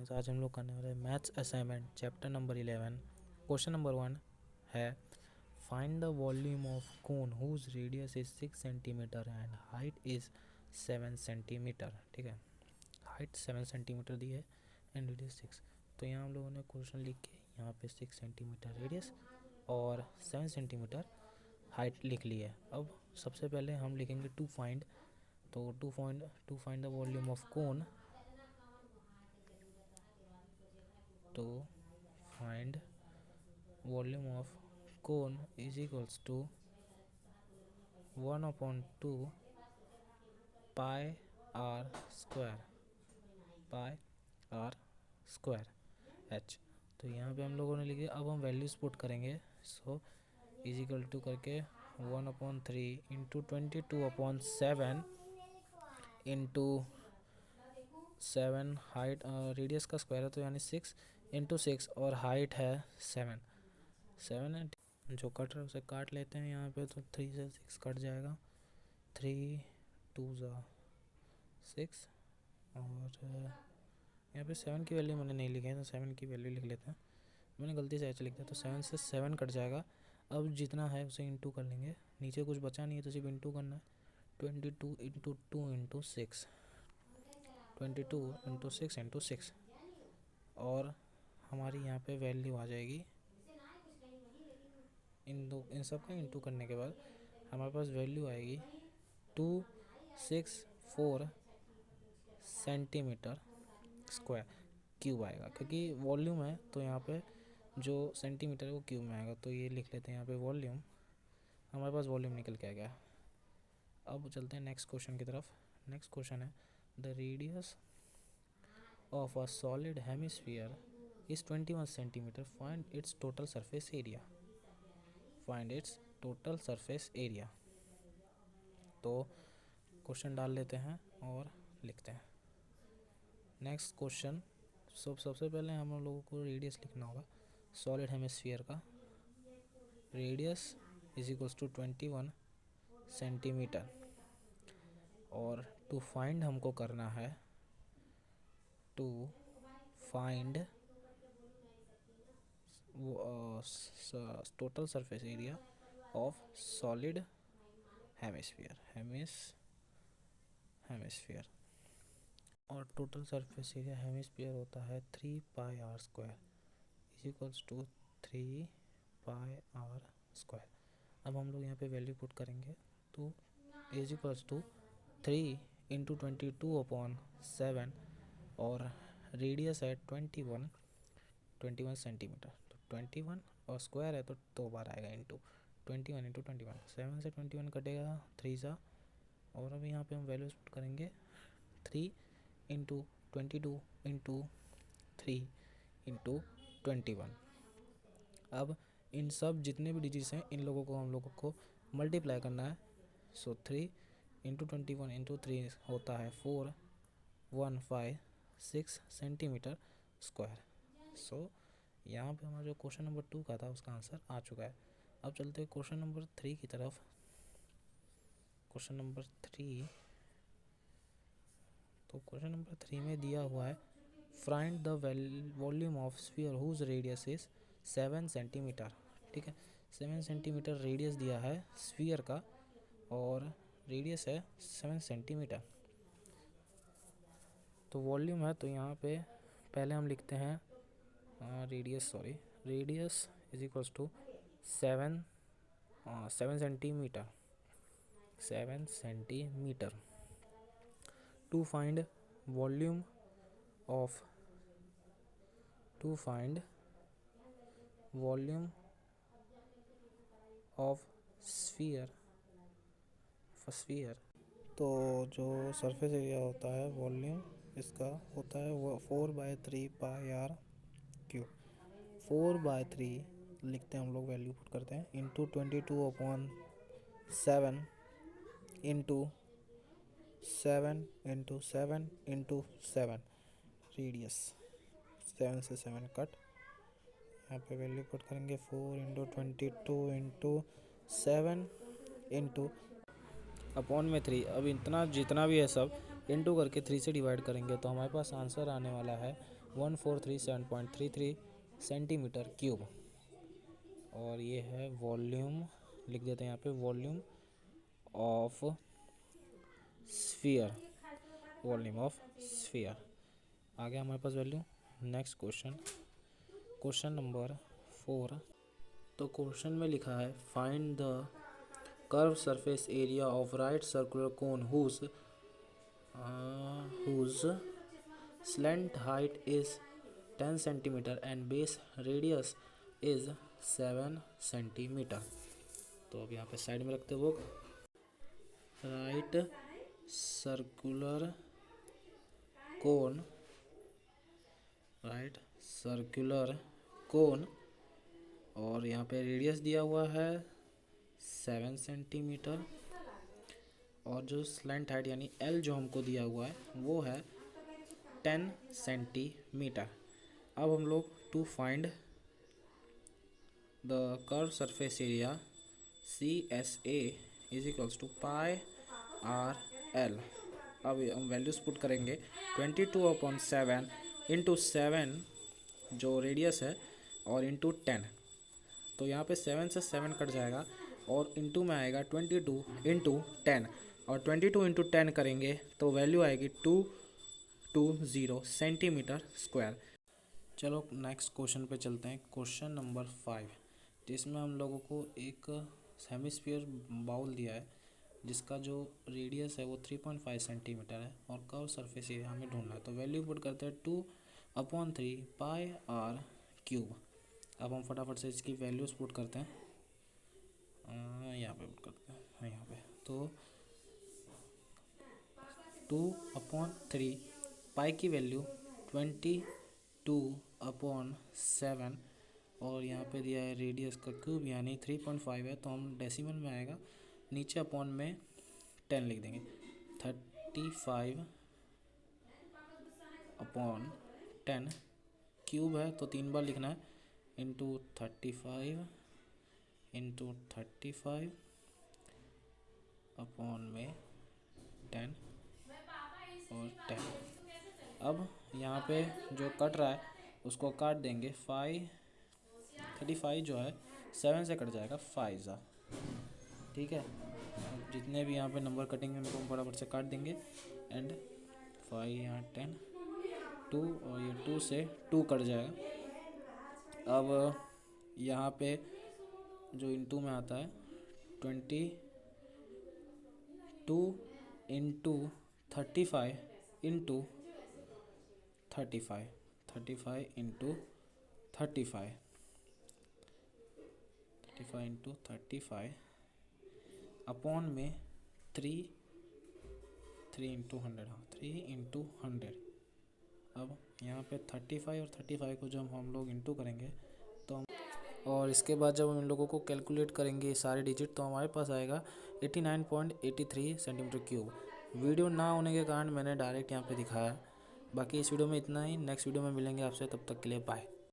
Friends, आज हम लोग करने वाले maths assignment chapter number 11। Question number 1 है find the volume of cone whose radius is 6 centimetre and height is 7 centimetre. ठीक है, हाइट 7 सेंटीमीटर दी है एंड रेडियस 6। तो यहाँ हम लोगों ने क्वेश्चन लिख के यहाँ पे 6 सेंटीमीटर रेडियस और 7 सेंटीमीटर हाइट लिख ली है। अब सबसे पहले हम लिखेंगे टू फाइंड। तो to find the volume of cone, तो find volume of cone is equals to 1/2 pi r square h. तो यहाँ पे हम लोगों ने लिखे, अब हम वैल्यूज पुट करेंगे। सो इज इक्वल टू करके 1/3 इंटू 22/7 इंटू 7 हाइट, रेडियस का स्क्वायर है तो यानी 6 इंटू 6 और हाइट है 7 है। जो कट रहा है उसे काट लेते हैं यहाँ पे, तो 3 से 6 कट जाएगा, 3 2 6 और यहाँ पे 7 की वैल्यू मैंने नहीं लिखी है तो 7 की वैल्यू लिख लेते हैं। मैंने गलती से ऐसे लिख दिया, तो 7 से 7 कट जाएगा। अब जितना है उसे इंटू कर लेंगे, नीचे कुछ बचा नहीं है तो सिर्फ इंटू करना है। 22 इंटू 2 इंटू 6, 22 इंटू 6 इंटू 6 और हमारी यहाँ पे वैल्यू आ जाएगी। इन सब का इंटू करने के बाद हमारे पास वैल्यू आएगी 264 सेंटीमीटर स्क्वायर क्यूब आएगा, क्योंकि वॉल्यूम है तो यहाँ पे जो सेंटीमीटर है वो क्यूब में आएगा। तो ये लिख लेते हैं यहाँ पे वॉल्यूम, हमारे पास वॉल्यूम निकल के आ गया। अब चलते हैं नेक्स्ट क्वेश्चन की तरफ। नेक्स्ट क्वेश्चन है the radius of a solid hemisphere is 21 centimetre, find its total surface area. Find its total surface area. तो क्वेश्चन डाल लेते हैं और लिखते हैं नेक्स्ट क्वेश्चन। सबसे पहले हम लोगों को रेडियस लिखना होगा सॉलिड हेमिस्फीयर का। Radius is equals to 21 centimetre और टू फाइंड हमको करना है, to find total surface area of solid hemisphere और टोटल सरफेस एरिया हेमिस्फीयर होता है 3 pi r square is equals to 3 pi r square. अब हम लोग यहाँ पे वैल्यू पुट करेंगे, तो इज इक्वल्स टू 3 इंटू 22/7 और रेडियस है 21 सेंटीमीटर। तो 21 और स्क्वायर है तो 2 बार आएगा इंटू 21 इंटू 21, 7 से 21 कटेगा 3 सा और अब यहाँ पे हम वैल्यूज पुट करेंगे 3 इंटू 22 इंटू 3 इंटू 21। अब इन सब जितने भी डिजिट्स हैं इन लोगों को हम लोगों को मल्टीप्लाई करना है। सो 3 इंटू 21 इंटू 3 होता है 4156 सेंटीमीटर स्क्वायर। सो यहाँ पे हमारा जो क्वेश्चन नंबर 2 का था उसका आंसर आ चुका है। अब चलते हैं क्वेश्चन नंबर 3 की तरफ। क्वेश्चन नंबर 3, तो क्वेश्चन नंबर 3 में दिया हुआ है find the volume of sphere whose radius is 7 centimetre. ठीक है, 7 सेंटीमीटर रेडियस दिया है स्फीयर का और रेडियस है 7 सेंटीमीटर। तो वॉल्यूम है तो यहाँ पे पहले हम लिखते हैं radius is equals to 7 centimetre. To find volume of sphere, तो जो सरफेस एरिया होता है वॉल्यूम इसका होता है वो 4/3 पाई आर क्यूब। 4/3 लिखते हैं हम लोग, वैल्यू पुट करते हैं into 22/7 into 7 into 7 into 7, radius 7 से 7 कट, यहाँ पे वैल्यू पुट करेंगे 4 इंटू 22 इंटू 7 इंटू अपॉन में 3। अब इतना जितना भी है सब इंटू करके 3 से डिवाइड करेंगे तो हमारे पास आंसर आने वाला है 1437.33 सेंटीमीटर क्यूब। और ये है वॉल्यूम, लिख देते हैं यहाँ पे volume of sphere, volume of sphere. आ गया हमारे पास value. Next question, question number 4। तो क्वेश्चन में लिखा है find the curve surface area of right circular cone whose slant height is 10 centimetre and base radius is 7 centimetre. तो अब यहाँ पे साइड में रखते वो right circular cone, right circular cone, और यहाँ पे रेडियस दिया हुआ है 7 सेंटीमीटर, और जो स्लेंट हाइट यानी एल जो हमको दिया हुआ है वो है 10 सेंटीमीटर। अब हम लोग to find the curve surface area CSA is equals to pi R L. अब हम वैल्यूज पुट करेंगे 22/7 इंटू 7 जो रेडियस है और इंटू 10। तो यहाँ पे 7 से 7 कट जाएगा और इंटू में आएगा 22 इंटू 10, और 22 इंटू 10 करेंगे तो वैल्यू आएगी 220 सेंटीमीटर स्क्वायर। चलो नेक्स्ट क्वेश्चन पे चलते हैं, क्वेश्चन नंबर 5, जिसमें हम लोगों को एक हेमिस्फीयर बाउल दिया है जिसका जो रेडियस है वो 3.5 सेंटीमीटर है और कर्व सरफेस एरिया हमें ढूंढना है। तो वैल्यू पुट करते हैं 2/3 पाई आर क्यूब। अब हम फटाफट से इसकी वैल्यूज पुट करते हैं, यहाँ पे पुट करते हैं यहाँ पे। तो 2/3 पाई की वैल्यू 22/7 और यहाँ पे दिया है रेडियस का क्यूब यानी 3.5 है, तो हम डेसिमल में आएगा, नीचे अपॉन में 10 लिख देंगे। 35/10 क्यूब है तो 3 बार लिखना है, इंटू 35 इंटू 35 अपॉन में 10 और 10। अब यहाँ पे जो कट रहा है उसको काट देंगे, 35 जो है 7 से कट जाएगा 5 ज़ा, ठीक है। अब जितने भी यहाँ पे नंबर कटेंगे उनको बराबर से काट देंगे एंड 5 यहाँ 10 2 और ये 2 से 2 कट जाएगा। अब यहाँ पे जो इंटू में आता है 22 into 35 into 35 into 35 into 35 upon में 3 इंटू 100, हाँ 3 इंटू 100। अब यहाँ पे 35 और 35 को जब हम लोग इंटू करेंगे तो हम, और इसके बाद जब हम इन लोगों को कैलकुलेट करेंगे सारे डिजिट तो हमारे पास आएगा 89.83 सेंटीमीटर क्यूब। वीडियो ना होने के कारण मैंने डायरेक्ट यहाँ पे दिखाया। बाकी इस वीडियो में इतना ही, नेक्स्ट वीडियो में मिलेंगे आपसे, तब तक के लिए बाय।